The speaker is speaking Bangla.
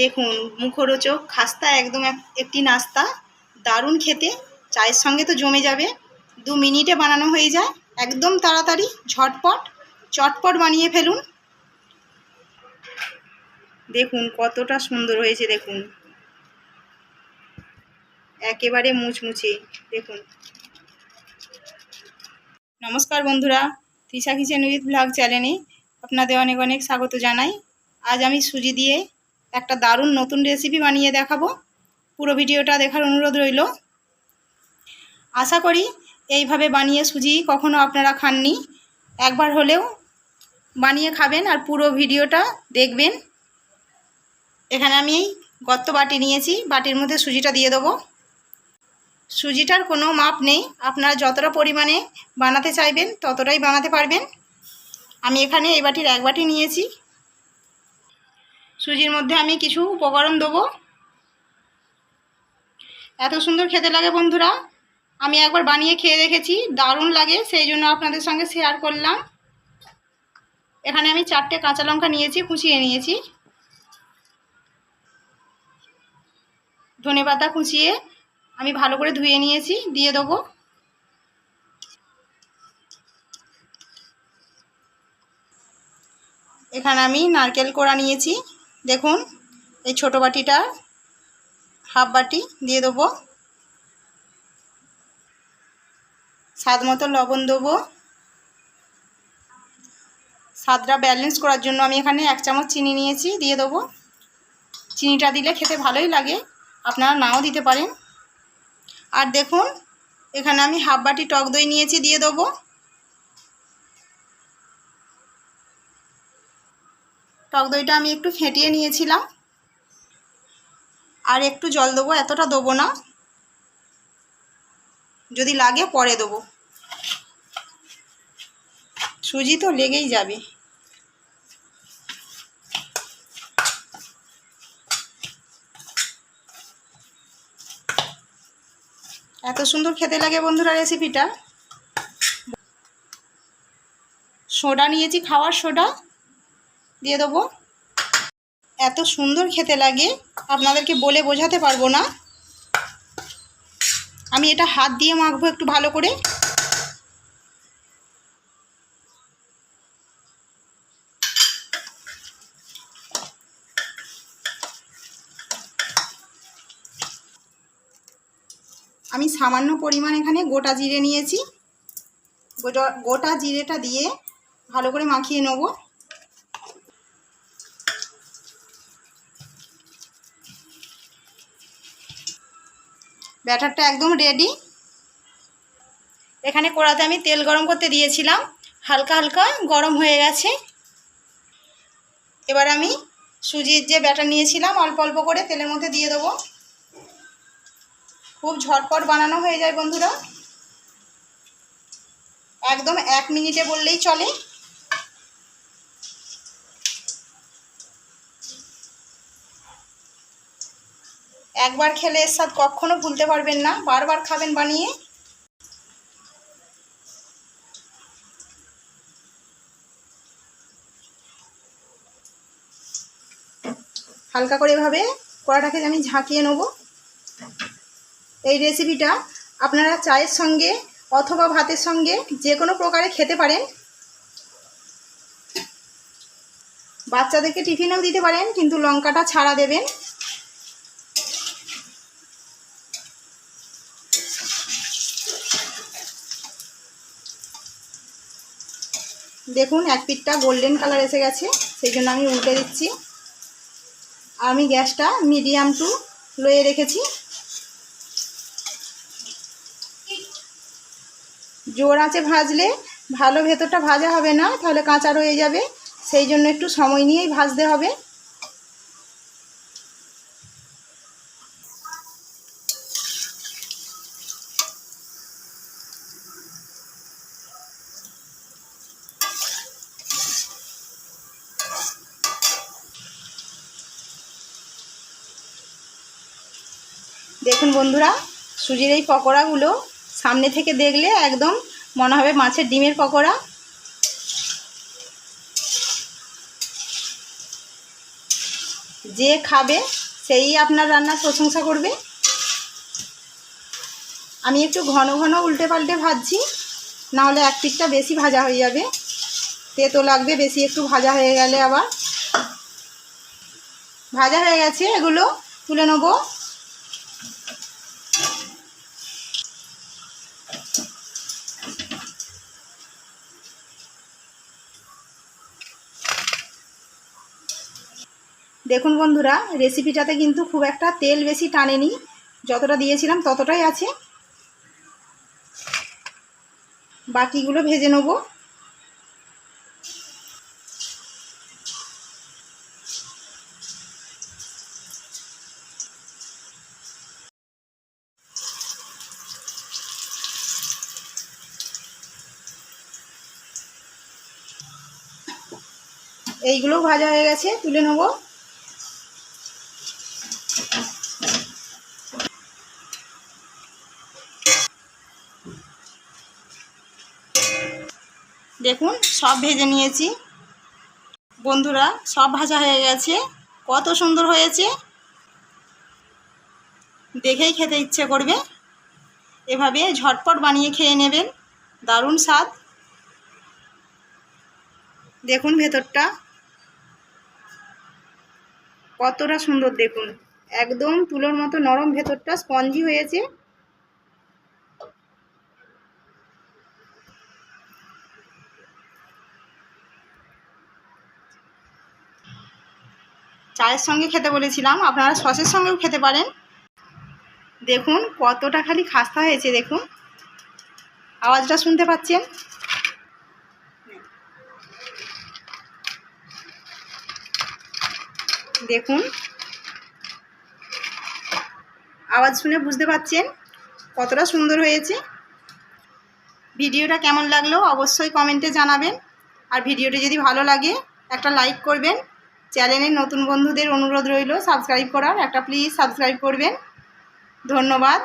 দেখুন মুখরোচক খাস্তা একদম একটি নাস্তা, দারুণ খেতে, চায়ের সঙ্গে তো জমে যাবে। 2 মিনিটে বানানো হয়ে যায়, একদম তাড়াতাড়ি, ঝটপট, চটপট বানিয়ে ফেলুন। দেখুন কতটা সুন্দর হয়েছে, দেখুন একেবারে মুচমুচে। দেখুন। নমস্কার বন্ধুরা, তৃষা কিচেন উইথ ব্লগ চ্যানেলে আপনাদের অনেক অনেক স্বাগত জানাই। আজ আমি সুজি দিয়ে একটা দারুণ নতুন রেসিপি বানিয়ে দেখাবো। পুরো ভিডিওটা দেখার অনুরোধ রইল। আশা করি এইভাবে বানিয়ে সুজি কখনো আপনারা খাননি, একবার হলেও বানিয়ে খাবেন আর পুরো ভিডিওটা দেখবেন। এখানে আমি গর্ত বাটি নিয়েছি, বাটির মধ্যে সুজিটা দিয়ে দেবো। সুজিটার কোনো মাপ নেই, আপনারা যতটা পরিমাণে বানাতে চাইবেন ততটাই বানাতে পারবেন। আমি এখানে এই বাটির 1 বাটি নিয়েছি। সুজির মধ্যে আমি কিছু উপকরণ দেবো। এত সুন্দর খেতে লাগে বন্ধুরা, আমি একবার বানিয়ে খেয়ে দেখেছি, দারুণ লাগে, সেই জন্য আপনাদের সঙ্গে শেয়ার করলাম। এখানে আমি 4টে কাঁচা লঙ্কা নিয়েছি, কুচিয়ে নিয়েছি। ধনেপাতা কুচিয়ে আমি ভালো করে ধুয়ে নিয়েছি, দিয়ে দেবো। এখানে আমি নারকেল কোড়া নিয়েছি, দেখুন এই ছোটো বাটিটা 1/2 বাটি দিয়ে দেবো। স্বাদ মতো লবণ দেবো। স্বাদটা ব্যালেন্স করার জন্য আমি এখানে 1 চামচ চিনি নিয়েছি, দিয়ে দেবো। চিনিটা দিলে খেতে ভালোই লাগে, আপনারা নাও দিতে পারেন। আর দেখুন এখানে আমি 1/2 বাটি টক দই নিয়েছি, দিয়ে দেবো। টক দইটা আমি একটু ফেটিয়ে নিয়েছিলাম। আর একটু জল দেবো, এতটা দেবো না, যদি লাগে পরে দেবো, সুজি তো লেগেই যাবে। এত সুন্দর খেতে লাগে বন্ধুরা রেসিপিটা। সোডা নিয়েছি, খাওয়ার সোডা দিয়ে দেবো। এত সুন্দর খেতে লাগে আপনাদেরকে বলে বোঝাতে পারবো না। আমি এটা হাত দিয়ে মাখবো একটু ভালো করে। আমি সামান্য পরিমাণ এখানে গোটা জিরে নিয়েছি, গোটা জিরেটা দিয়ে ভালো করে মাখিয়ে নেব। ব্যাটারটা একদম রেডি। এখানে কড়াতে আমি তেল গরম করতে দিয়েছিলাম, হালকা হালকা গরম হয়ে গেছে। এবার আমি সুজির যে ব্যাটার নিয়েছিলাম অল্প অল্প করে তেলের মধ্যে দিয়ে দেবো। খুব ঝটপট বানানো হয়ে যায় বন্ধুরা, একদম 1 মিনিটে বললেই চলে। একবার খেলে এর স্বাদ কখনো ভুলতে পারবেন না, বারবার খাবেন বানিয়ে। হালকা করে এভাবে কড়াটাকে আমি ঝাঁকিয়ে নেব। এই রেসিপিটা আপনারা চায়ের সঙ্গে অথবা ভাতের সঙ্গে যে কোনো প্রকারে খেতে পারেন। বাচ্চাদেরকে টিফিনেও দিতে পারেন, কিন্তু লঙ্কাটা ছাড়া দেবেন। দেখুন এক পিঠটা গোল্ডেন কালার এসে গেছে, সেই জন্য আমি উল্টে দিচ্ছি। আমি গ্যাসটা মিডিয়াম টু লোয়ে রেখেছি। জোর আঁচে ভাজলে ভালো ভেতরটা ভাজা হবে না, তাহলে কাঁচা রয়ে যাবে, সেই জন্য একটু সময় নিয়েই ভাজতে হবে। দেখুন বন্ধুরা, সুজির এই পকোড়াগুলো সামনে থেকে দেখলে একদম মনে হবে মাছের ডিমের পকোড়া। যে খাবে সেই আপনার রান্নার প্রশংসা করবে। আমি একটু ঘন ঘন উল্টে পাল্টে ভাজছি, নাহলে এক পিঠটা বেশি ভাজা হয়ে যাবে, তেতো লাগবে বেশি একটু ভাজা হয়ে গেলে। আবার ভাজা হয়ে গেছে, এগুলো তুলে নেব। দেখুন বন্ধুরা, রেসিপিটাতে কিন্তু খুব একটা তেল বেশি টানেনি, যতটা দিয়েছিলাম ততটাই আছে। বাকিগুলো ভেজে নেব। এইগুলো ভাজা হয়ে গেছে, তুলে নেব। দেখুন সব ভেজে নিয়েছি বন্ধুরা, সব ভাজা হয়ে গেছে। কত সুন্দর হয়েছে, দেখেই খেতে ইচ্ছে করবে। এভাবে ঝটপট বানিয়ে খেয়ে নেবেন, দারুণ স্বাদ। দেখুন ভেতরটা কতটা সুন্দর, দেখুন একদম তুলোর মতো নরম, ভেতরটা স্পঞ্জি হয়েছে। চায়ের সঙ্গে খেতে বলেছিলাম, আপনারা সসের সঙ্গেও খেতে পারেন। দেখুন কতটা খালি খাস্তা হয়েছে, দেখুন আওয়াজটা শুনতে পাচ্ছেন। দেখুন আওয়াজ শুনে বুঝতে পাচ্ছেন কতটা সুন্দর হয়েছে। ভিডিওটা কেমন লাগলো অবশ্যই কমেন্টে জানাবেন। আর ভিডিওটি যদি ভালো লাগে একটা লাইক করবেন। চ্যানেলের নতুন বন্ধুদের অনুরোধ রইল সাবস্ক্রাইব করার, একটা প্লিজ সাবস্ক্রাইব করবেন। ধন্যবাদ।